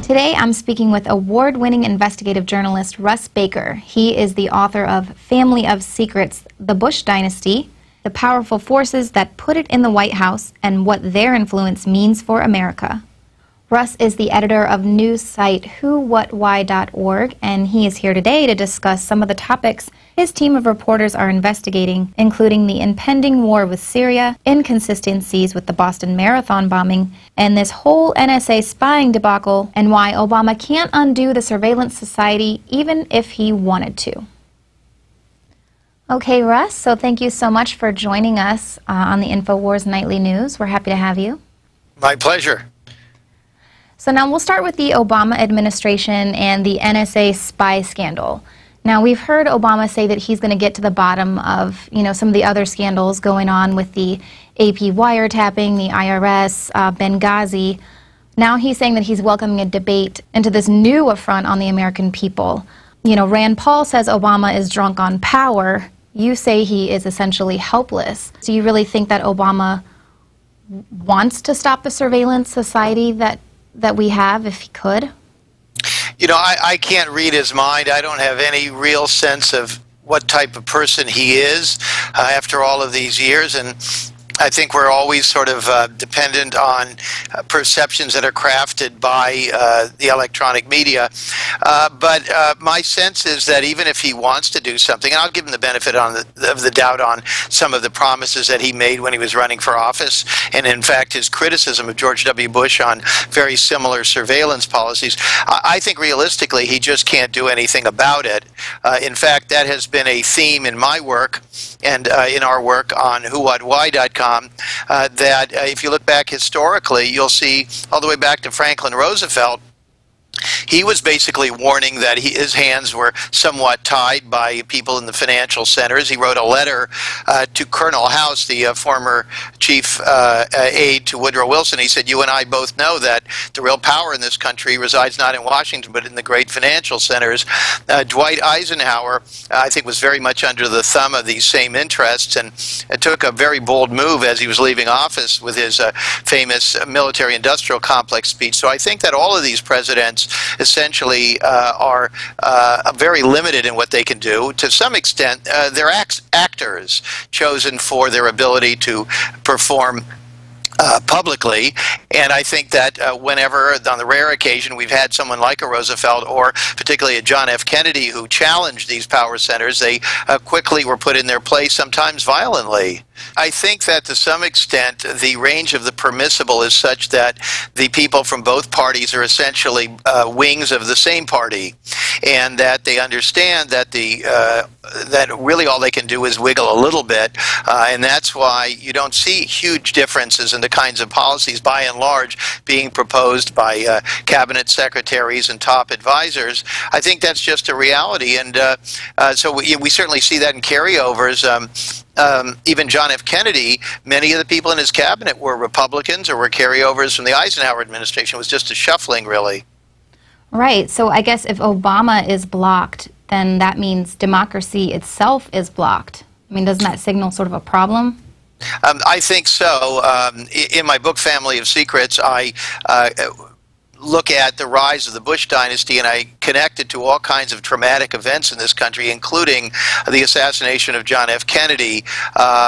Today I'm speaking with award-winning investigative journalist Russ Baker. He is the author of Family of Secrets, The Bush Dynasty, The Powerful Forces That Put It in the White House, and What Their Influence Means for America. Russ is the editor of news site whowhatwhy.org, and he is here today to discuss some of the topics his team of reporters are investigating, including the impending war with Syria, inconsistencies with the Boston Marathon bombing, and this whole NSA spying debacle, and why Obama can't undo the surveillance society even if he wanted to. Okay, Russ, so thank you so much for joining us on the Infowars Nightly News. We're happy to have you. My pleasure. So now we'll start with the Obama administration and the NSA spy scandal. Now, we've heard Obama say that he's going to get to the bottom of, some of the other scandals going on with the AP wiretapping, the IRS, Benghazi. Now he's saying that he's welcoming a debate into this new affront on the American people. Rand Paul says Obama is drunk on power. You say he is essentially helpless. Do you really think that Obama wants to stop the surveillance society that we have, if he could? I can't read his mind. I don't have any real sense of what type of person he is after all of these years, and I think we're always sort of dependent on perceptions that are crafted by the electronic media. But my sense is that even if he wants to do something, and I'll give him the benefit of the doubt on some of the promises that he made when he was running for office, and in fact his criticism of George W. Bush on very similar surveillance policies, I think realistically he just can't do anything about it. In fact, that has been a theme in my work and in our work on whowhatwhy.com. That if you look back historically, you'll see all the way back to Franklin Roosevelt, he was basically warning that his hands were somewhat tied by people in the financial centers. He wrote a letter to Colonel House, the former chief aide to Woodrow Wilson. He said, "You and I both know that the real power in this country resides not in Washington, but in the great financial centers." Dwight Eisenhower, I think, was very much under the thumb of these same interests, and took a very bold move as he was leaving office with his famous military-industrial complex speech. So I think that all of these presidents essentially are very limited in what they can do. To some extent, they're actors chosen for their ability to perform publicly, and I think that whenever, on the rare occasion, we've had someone like a Roosevelt or particularly a John F. Kennedy who challenged these power centers, they quickly were put in their place, sometimes violently. I think that to some extent the range of the permissible is such that the people from both parties are essentially wings of the same party, and that they understand that that really all they can do is wiggle a little bit, and that's why you don't see huge differences in the kinds of policies, by and large, being proposed by cabinet secretaries and top advisors. I think that's just a reality, and so we certainly see that in carryovers. Even John F. Kennedy, many of the people in his cabinet were Republicans or were carryovers from the Eisenhower administration. It was just a shuffling, really. Right. So I guess if Obama is blocked, then that means democracy itself is blocked. I mean, doesn't that signal sort of a problem? I think so. In my book, Family of Secrets, I look at the rise of the Bush dynasty, and I connect it to all kinds of traumatic events in this country, including the assassination of John F. Kennedy. The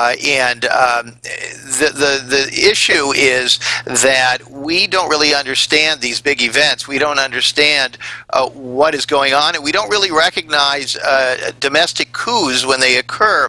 issue is that we don't really understand these big events. We don't understand what is going on, and we don't really recognize domestic coups when they occur.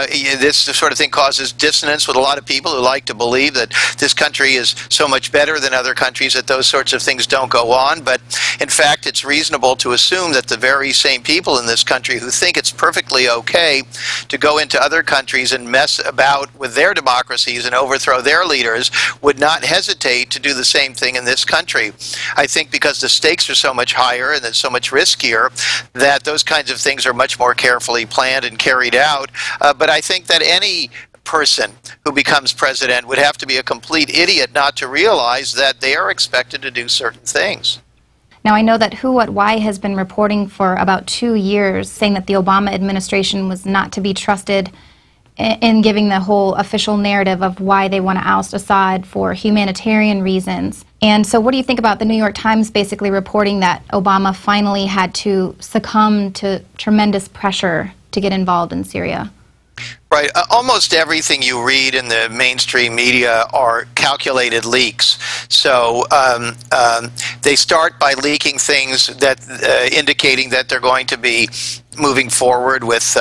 This sort of thing causes dissonance with a lot of people who like to believe that this country is so much better than other countries, that those sorts of things don't go on. But in fact, it's reasonable to assume that the very same people in this country who think it's perfectly okay to go into other countries and mess about with their democracies and overthrow their leaders would not hesitate to do the same thing in this country. I think because the stakes are so much higher and it's so much riskier, that those kinds of things are much more carefully planned and carried out. But I think that any person who becomes president would have to be a complete idiot not to realize that they are expected to do certain things. Now, I know that Who, What, Why has been reporting for about 2 years, saying that the Obama administration was not to be trusted in giving the whole official narrative of why they want to oust Assad for humanitarian reasons. And so what do you think about the New York Times basically reporting that Obama finally had to succumb to tremendous pressure to get involved in Syria? Right. Almost everything you read in the mainstream media are calculated leaks. So they start by leaking things that indicating that they're going to be moving forward with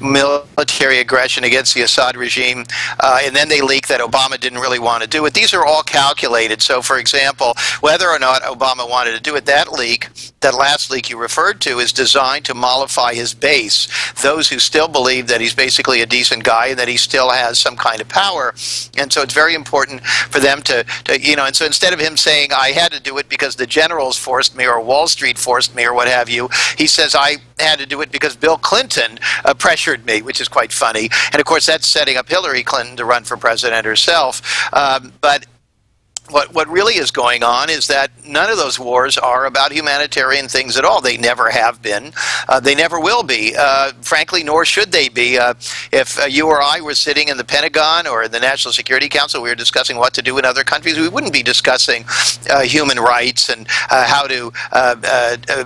military aggression against the Assad regime, and then they leak that Obama didn't really want to do it. These are all calculated. So, for example, whether or not Obama wanted to do it, that leak, that last leak you referred to, is designed to mollify his base, those who still believe that he's basically a decent guy and that he still has some kind of power. And so it's very important for them to and so instead of him saying, I had to do it because the generals forced me or Wall Street forced me or what have you, he says, I had to do it because Bill Clinton pressured me, which is quite funny. And of course, that's setting up Hillary Clinton to run for president herself. But what really is going on is that none of those wars are about humanitarian things at all. They never have been. They never will be. Frankly, nor should they be. If you or I were sitting in the Pentagon or the National Security Council, we were discussing what to do in other countries, we wouldn't be discussing human rights and how to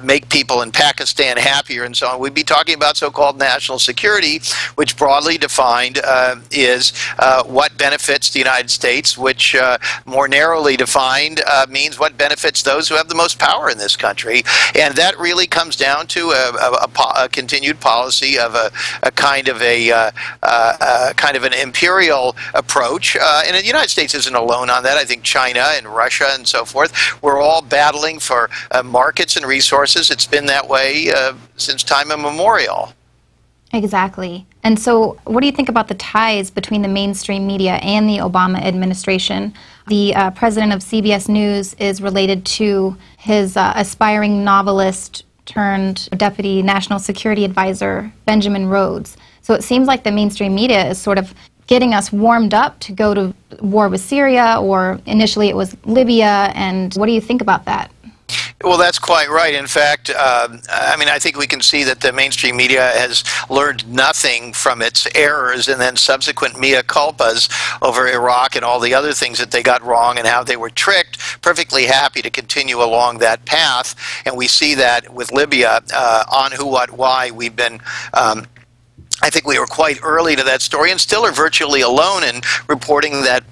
make people in Pakistan happier and so on. We'd be talking about so-called national security, which broadly defined is what benefits the United States, which more narrowly defined means what benefits those who have the most power in this country. And that really comes down to a continued policy of a kind of an imperial approach. And the United States isn't alone on that. I think China and Russia and so forth, we're all battling for markets and resources. It's been that way since time immemorial. Exactly. And so what do you think about the ties between the mainstream media and the Obama administration? The president of CBS News is related to his aspiring novelist turned deputy national security advisor, Benjamin Rhodes. So it seems like the mainstream media is sort of getting us warmed up to go to war with Syria, or initially it was Libya. And what do you think about that? Well, that's quite right. In fact, I mean, I think we can see that the mainstream media has learned nothing from its errors and then subsequent mea culpas over Iraq and all the other things that they got wrong and how they were tricked, perfectly happy to continue along that path. And we see that with Libya, on who, what, why. We've been I think we were quite early to that story and still are virtually alone in reporting that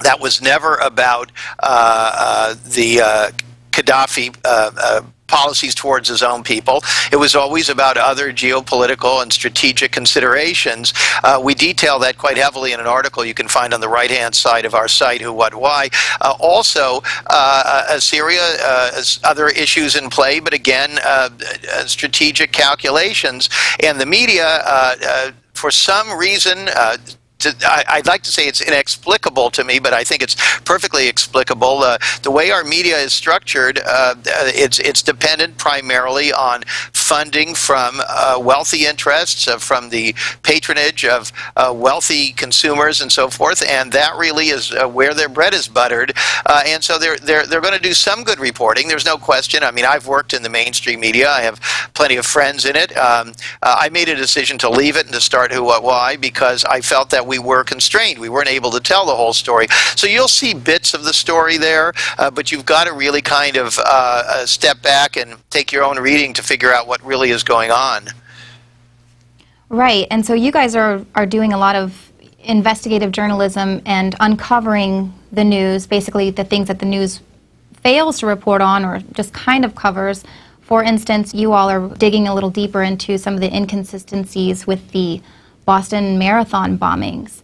that was never about the Gaddafi policies towards his own people. It was always about other geopolitical and strategic considerations. We detail that quite heavily in an article you can find on the right-hand side of our site, Who, What, Why. Also, Syria, other issues in play, but again, strategic calculations. And the media, for some reason, I'd like to say it's inexplicable to me, but I think it's perfectly explicable. The way our media is structured, it's dependent primarily on funding from wealthy interests, from the patronage of wealthy consumers and so forth, and that really is where their bread is buttered. And so they're going to do some good reporting. There's no question. I mean, I've worked in the mainstream media. I have plenty of friends in it. I made a decision to leave it and to start Who, What, Why because I felt that we were constrained. We weren't able to tell the whole story. So you'll see bits of the story there, but you've got to really kind of step back and take your own reading to figure out what really is going on. Right, and so you guys are doing a lot of investigative journalism and uncovering the news, basically the things that the news fails to report on or just kind of covers. For instance, you all are digging a little deeper into some of the inconsistencies with the Boston Marathon bombings.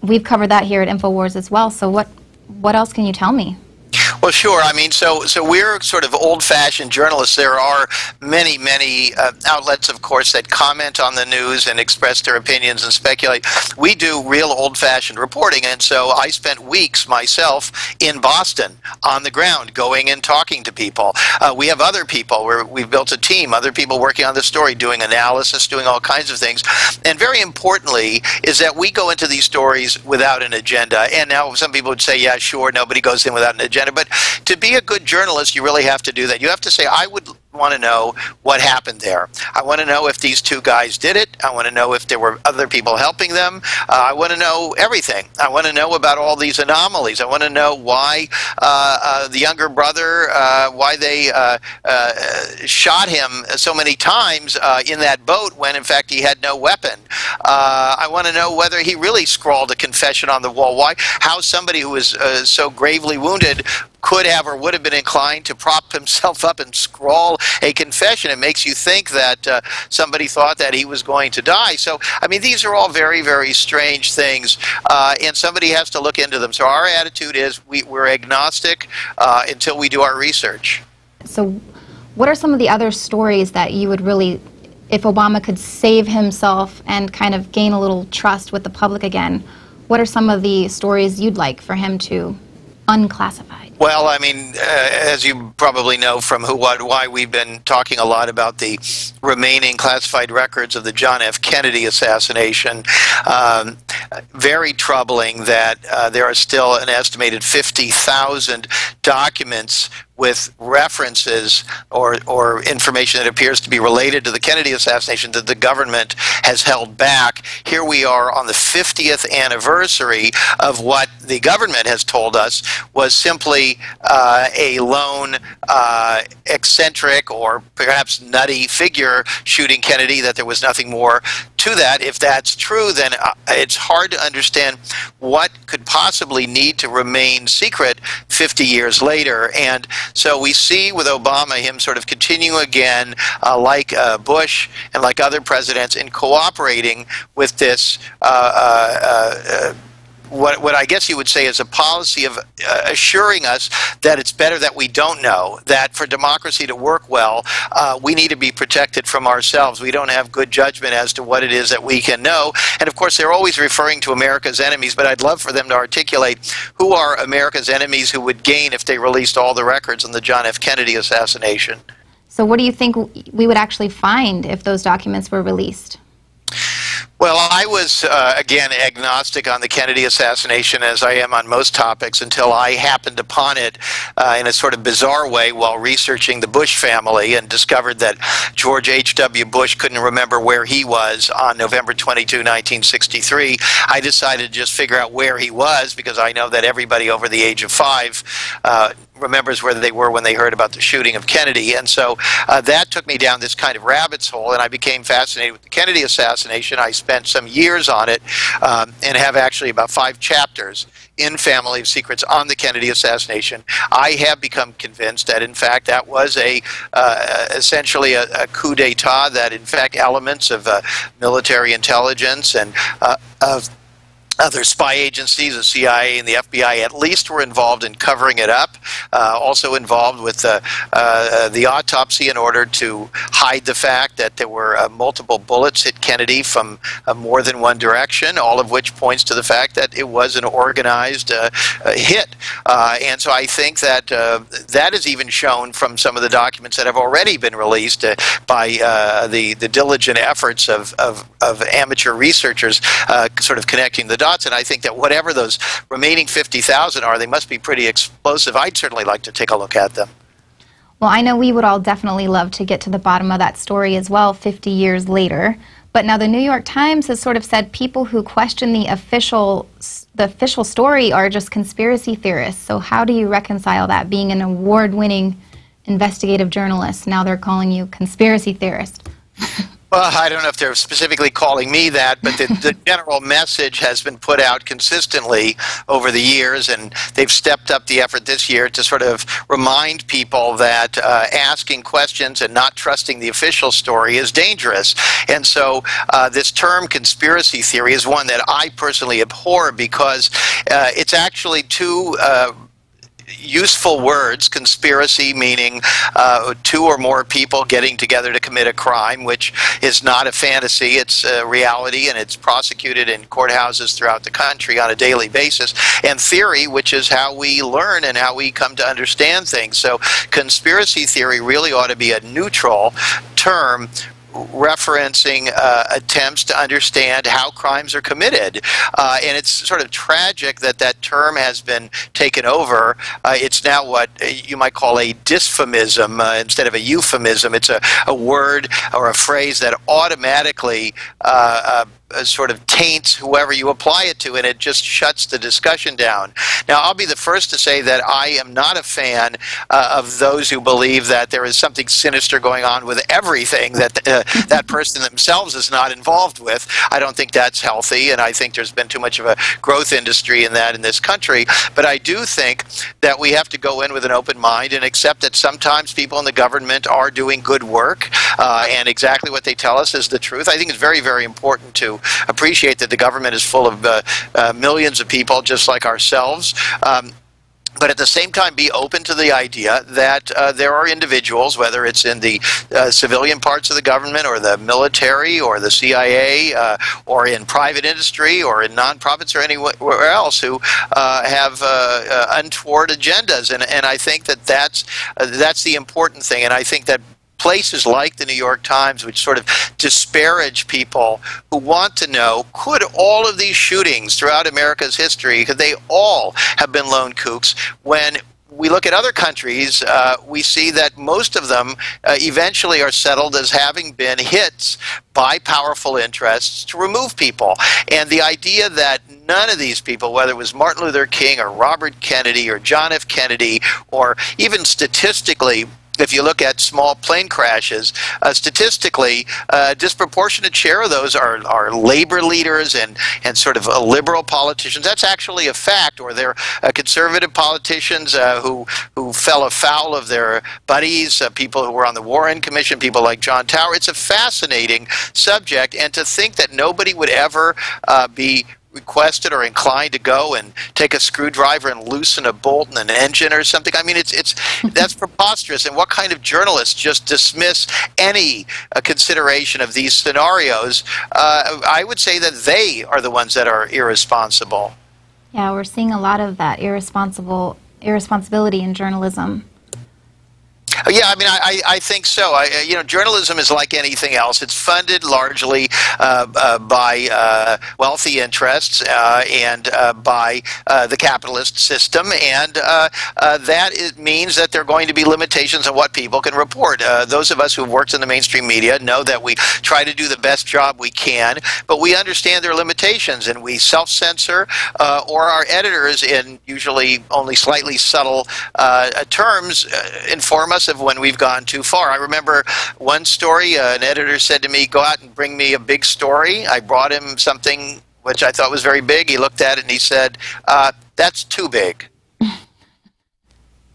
We've covered that here at Infowars as well, so what else can you tell me? Well, sure. I mean, so we're sort of old-fashioned journalists. There are many outlets, of course, that comment on the news and express their opinions and speculate. We do real old-fashioned reporting, and so I spent weeks myself in Boston on the ground, going and talking to people. We have other people. We've built a team, other people working on the story, doing analysis, doing all kinds of things. And very importantly is that we go into these stories without an agenda. And now some people would say, yeah, sure, nobody goes in without an agenda. But to be a good journalist, you really have to do that. You have to say, I would want to know what happened there. I want to know if these two guys did it. I want to know if there were other people helping them. I want to know everything. I want to know about all these anomalies. I want to know why the younger brother, why they shot him so many times in that boat when, in fact, he had no weapon. I want to know whether he really scrawled a confession on the wall. How somebody who was so gravely wounded could have or would have been inclined to prop himself up and scrawl a confession. It makes you think that somebody thought that he was going to die. So, I mean, these are all very, very strange things, and somebody has to look into them. So our attitude is we're agnostic until we do our research. So what are some of the other stories that you would really, if Obama could save himself and kind of gain a little trust with the public again, what are some of the stories you'd like for him to unclassify? Well, I mean, as you probably know from why we've been talking a lot about the remaining classified records of the John F. Kennedy assassination, very troubling that there are still an estimated 50,000 documents with references or information that appears to be related to the Kennedy assassination that the government has held back. Here we are on the 50th anniversary of what the government has told us was simply a lone eccentric or perhaps nutty figure shooting Kennedy, that there was nothing more to that. If that's true, then it's hard to understand what could possibly need to remain secret 50 years later. And so we see with Obama him sort of continue again, like Bush and like other presidents, in cooperating with this what I guess you would say is a policy of assuring us that it's better that we don't know, that for democracy to work well, we need to be protected from ourselves. We don't have good judgment as to what it is that we can know. And of course, they're always referring to America's enemies, but I'd love for them to articulate who are America's enemies who would gain if they released all the records on the John F. Kennedy assassination. So what do you think we would actually find if those documents were released? Well, I was, again, agnostic on the Kennedy assassination, as I am on most topics, until I happened upon it in a sort of bizarre way while researching the Bush family and discovered that George H.W. Bush couldn't remember where he was on November 22, 1963. I decided to just figure out where he was, because I know that everybody over the age of 5 remembers where they were when they heard about the shooting of Kennedy. And so that took me down this kind of rabbit's hole, and I became fascinated with the Kennedy assassination. I spent some years on it and have actually about 5 chapters in Family of Secrets on the Kennedy assassination. I have become convinced that, in fact, that was essentially a coup d'etat, that, in fact, elements of military intelligence and of other spy agencies, the CIA and the FBI, at least were involved in covering it up, also involved with the autopsy in order to hide the fact that there were multiple bullets hit Kennedy from more than one direction, all of which points to the fact that it was an organized hit. And so I think that that is even shown from some of the documents that have already been released by the diligent efforts of amateur researchers sort of connecting the dots. And I think that whatever those remaining 50,000 are, they must be pretty explosive. I'd certainly like to take a look at them. Well, I know we would all definitely love to get to the bottom of that story as well 50 years later. But now the New York Times has sort of said people who question the official story are just conspiracy theorists. So how do you reconcile that, being an award-winning investigative journalist? Now they're calling you conspiracy theorist. Well, I don't know if they're specifically calling me that, but the general message has been put out consistently over the years, and they've stepped up the effort this year to sort of remind people that asking questions and not trusting the official story is dangerous. And so this term conspiracy theory is one that I personally abhor, because it's actually too useful words. Conspiracy meaning 2 or more people getting together to commit a crime, which is not a fantasy, it's a reality, and it's prosecuted in courthouses throughout the country on a daily basis. And theory, which is how we learn and how we come to understand things. So conspiracy theory really ought to be a neutral term, referencing attempts to understand how crimes are committed. And it's sort of tragic that that term has been taken over. It's now what you might call a dysphemism instead of a euphemism. It's a word or a phrase that automatically sort of taints whoever you apply it to, and it just shuts the discussion down. Now, I'll be the first to say that I am not a fan of those who believe that there is something sinister going on with everything that that person themselves is not involved with. I don't think that's healthy, and I think there's been too much of a growth industry in that in this country. But I do think that we have to go in with an open mind and accept that sometimes people in the government are doing good work, and exactly what they tell us is the truth. I think it's very, very important to appreciate that the government is full of millions of people just like ourselves. But at the same time, be open to the idea that there are individuals, whether it's in the civilian parts of the government or the military or the CIA or in private industry or in nonprofits or anywhere else, who have untoward agendas. And I think that that's the important thing. And I think that places like the New York Times, which sort of disparage people who want to know, could all of these shootings throughout America's history, could they all have been lone kooks? When we look at other countries, we see that most of them eventually are settled as having been hits by powerful interests to remove people. And the idea that none of these people, whether it was Martin Luther King or Robert Kennedy or John F. Kennedy, or even statistically, if you look at small plane crashes, statistically, a disproportionate share of those are labor leaders and sort of liberal politicians. That's actually a fact. Or they're conservative politicians who fell afoul of their buddies, people who were on the Warren Commission, people like John Tower. It's a fascinating subject, and to think that nobody would ever be requested or inclined to go and take a screwdriver and loosen a bolt in an engine or something. I mean, that's preposterous. And what kind of journalists just dismiss any consideration of these scenarios? I would say that they are the ones that are irresponsible. Yeah, we're seeing a lot of that irresponsibility in journalism. Yeah, I mean, I think so. You know, journalism is like anything else. It's funded largely by wealthy interests and by the capitalist system, and that means that there are going to be limitations on what people can report. Those of us who have worked in the mainstream media know that we try to do the best job we can, but we understand there are limitations, and we self-censor, or our editors, in usually only slightly subtle terms, inform us of when we've gone too far. I remember one story, an editor said to me, go out and bring me a big story. I brought him something which I thought was very big. He looked at it and he said, that's too big.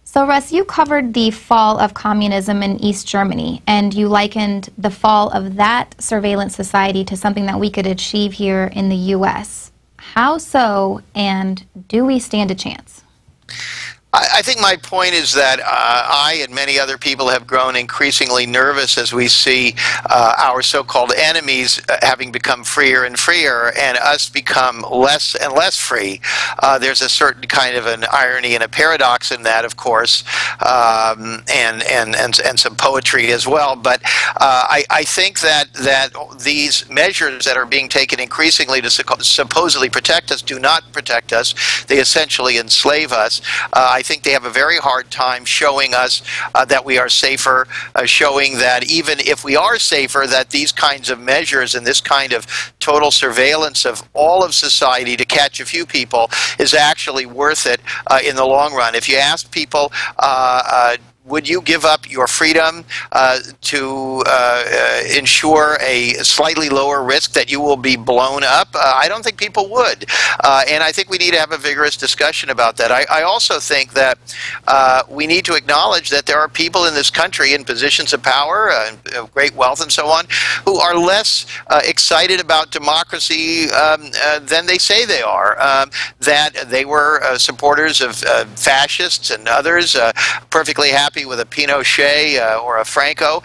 So, Russ, you covered the fall of communism in East Germany, and you likened the fall of that surveillance society to something that we could achieve here in the U.S. How so, and do we stand a chance? I think my point is that I and many other people have grown increasingly nervous as we see our so-called enemies having become freer and freer, and us become less and less free. There's a certain kind of an irony and a paradox in that, of course, and some poetry as well. But I think that these measures that are being taken increasingly to supposedly protect us do not protect us. They essentially enslave us. I think they have a very hard time showing us that we are safer, showing that even if we are safer, that these kinds of measures and this kind of total surveillance of all of society to catch a few people is actually worth it in the long run. If you ask people, would you give up your freedom to ensure a slightly lower risk that you will be blown up? I don't think people would. And I think we need to have a vigorous discussion about that. I also think that we need to acknowledge that there are people in this country in positions of power, of great wealth and so on, who are less excited about democracy than they say they are. That they were supporters of fascists and others, perfectly happy with a Pinochet or a Franco,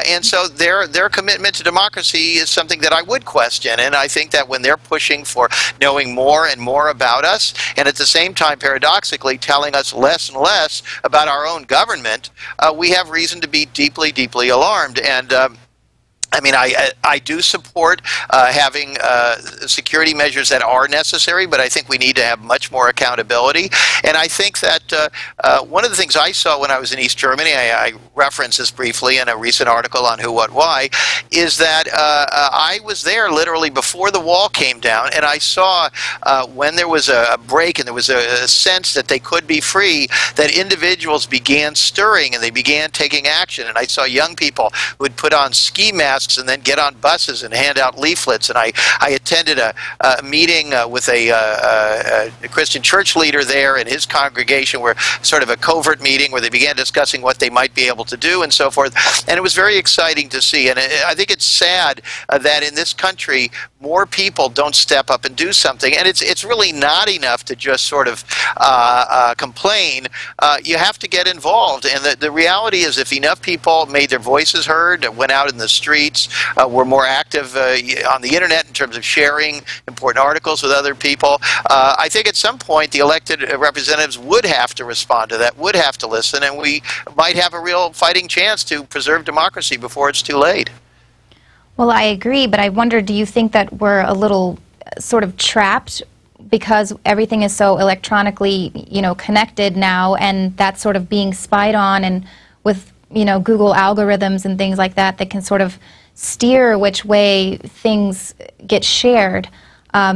and so their commitment to democracy is something that I would question. And I think that when they're pushing for knowing more and more about us, and at the same time, paradoxically, telling us less and less about our own government, we have reason to be deeply, deeply alarmed. And I mean, I do support having security measures that are necessary, but I think we need to have much more accountability. And I think that one of the things I saw when I was in East Germany, I referenced this briefly in a recent article on Who, What, Why, is that I was there literally before the wall came down, and I saw when there was a break and there was a sense that they could be free, that individuals began stirring and they began taking action. And I saw young people who would put on ski masks and then get on buses and hand out leaflets. And I attended a meeting with a Christian church leader there and his congregation, where sort of a covert meeting where they began discussing what they might be able to do and so forth. And it was very exciting to see. And I think it's sad that in this country more people don't step up and do something. And it's really not enough to just sort of complain. You have to get involved. And the reality is, if enough people made their voices heard, went out in the streets, were more active on the internet in terms of sharing important articles with other people, I think at some point the elected representatives would have to respond to that, would have to listen, and we might have a real fighting chance to preserve democracy before it's too late. Well, I agree, but I wonder, do you think that we're a little sort of trapped because everything is so electronically, connected now, and that's sort of being spied on, and with, Google algorithms and things like that that can sort of steer which way things get shared?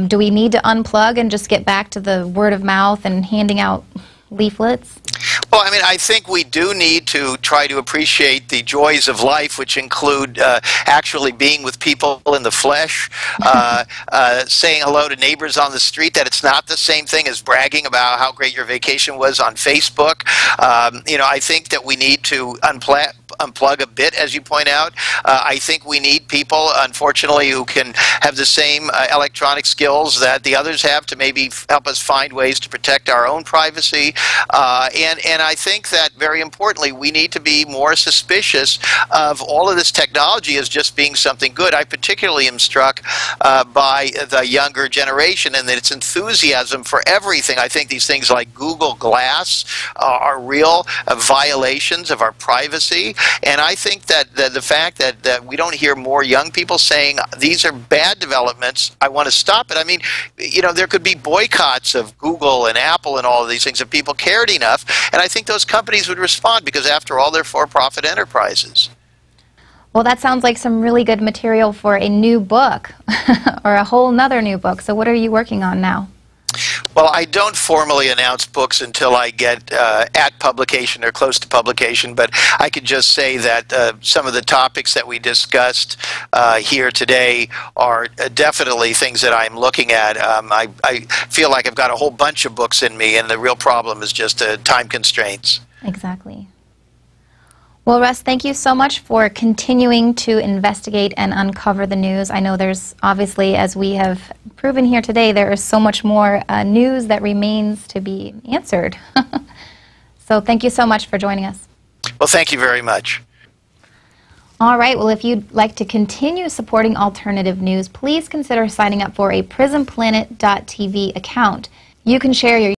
Do we need to unplug and just get back to the word of mouth and handing out leaflets? Well, I mean, I think we do need to try to appreciate the joys of life, which include actually being with people in the flesh, saying hello to neighbors on the street, that it's not the same thing as bragging about how great your vacation was on Facebook. I think that we need to unplug a bit, as you point out. I think we need people, unfortunately, who can have the same electronic skills that the others have to maybe help us find ways to protect our own privacy. And I think that, very importantly, we need to be more suspicious of all of this technology as just being something good. I particularly am struck by the younger generation and its enthusiasm for everything. I think these things like Google Glass are real violations of our privacy. And I think that the fact that we don't hear more young people saying these are bad developments, I want to stop it. I mean, there could be boycotts of Google and Apple and all of these things if people cared enough. And I think those companies would respond, because after all, they're for-profit enterprises. Well, that sounds like some really good material for a new book, or a whole nother new book. So what are you working on now? Well, I don't formally announce books until I get at publication or close to publication, but I could just say that some of the topics that we discussed here today are definitely things that I'm looking at. I feel like I've got a whole bunch of books in me, and the real problem is just time constraints. Exactly. Well, Russ, thank you so much for continuing to investigate and uncover the news. I know there's obviously, as we have proven here today, there is so much more news that remains to be answered. So thank you so much for joining us. Well, thank you very much. All right, well, if you'd like to continue supporting alternative news, please consider signing up for a PrismPlanet.tv account. You can share your